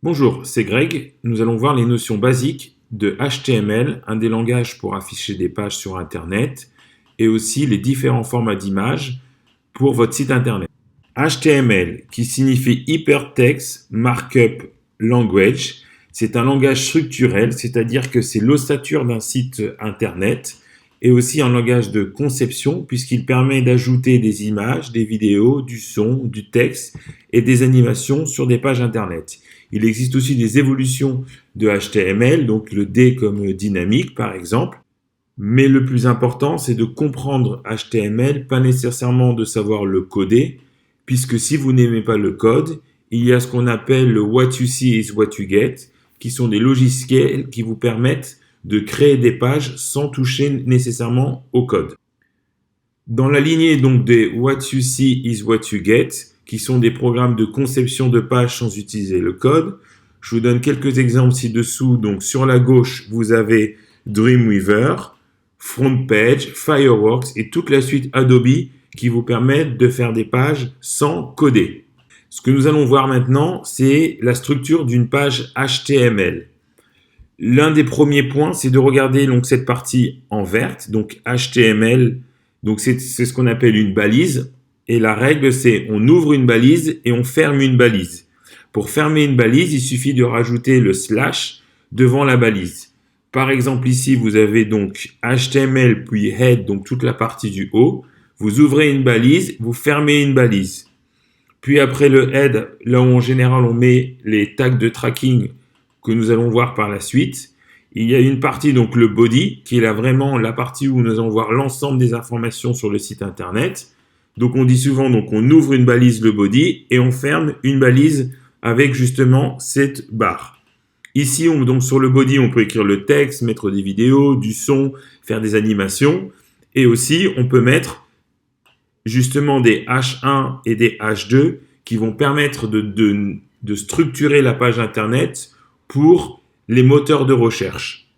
Bonjour, c'est Greg. Nous allons voir les notions basiques de HTML, un des langages pour afficher des pages sur Internet, et aussi les différents formats d'images pour votre site Internet. HTML, qui signifie Hypertext Markup Language, c'est un langage structurel, c'est-à-dire que c'est l'ossature d'un site Internet, et aussi un langage de conception, puisqu'il permet d'ajouter des images, des vidéos, du son, du texte et des animations sur des pages Internet. Il existe aussi des évolutions de HTML, donc le D comme dynamique par exemple. Mais le plus important, c'est de comprendre HTML, pas nécessairement de savoir le coder, puisque si vous n'aimez pas le code, il y a ce qu'on appelle le What you see is what you get, qui sont des logiciels qui vous permettent de créer des pages sans toucher nécessairement au code. Dans la lignée donc des What you see is what you get, qui sont des programmes de conception de pages sans utiliser le code, je vous donne quelques exemples ci-dessous. Donc sur la gauche, vous avez Dreamweaver, FrontPage, Fireworks et toute la suite Adobe qui vous permettent de faire des pages sans coder. Ce que nous allons voir maintenant, c'est la structure d'une page HTML. L'un des premiers points, c'est de regarder donc cette partie en verte, donc HTML. Donc c'est ce qu'on appelle une balise. Et la règle, c'est on ouvre une balise et on ferme une balise. Pour fermer une balise, il suffit de rajouter le slash devant la balise. Par exemple, ici, vous avez donc HTML puis head, donc toute la partie du haut. Vous ouvrez une balise, vous fermez une balise. Puis après le head, là où en général on met les tags de tracking que nous allons voir par la suite, il y a une partie, donc le body, qui est là vraiment la partie où nous allons voir l'ensemble des informations sur le site internet. Donc on dit souvent, donc on ouvre une balise, le body, et on ferme une balise avec justement cette barre. Ici, donc sur le body, on peut écrire le texte, mettre des vidéos, du son, faire des animations, et aussi on peut mettre justement des H1 et des H2 qui vont permettre de structurer la page internet pour les moteurs de recherche.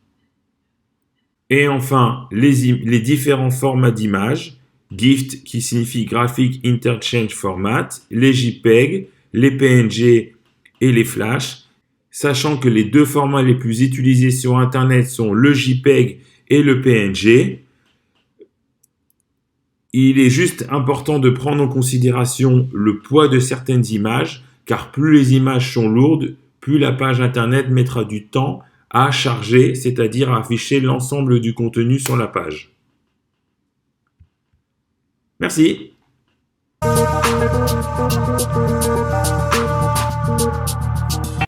Et enfin, les différents formats d'images, GIF qui signifie Graphic Interchange Format, les JPEG, les PNG et les Flash, sachant que les deux formats les plus utilisés sur Internet sont le JPEG et le PNG. Il est juste important de prendre en considération le poids de certaines images, car plus les images sont lourdes, plus la page Internet mettra du temps à charger, c'est-à-dire à afficher l'ensemble du contenu sur la page. Merci.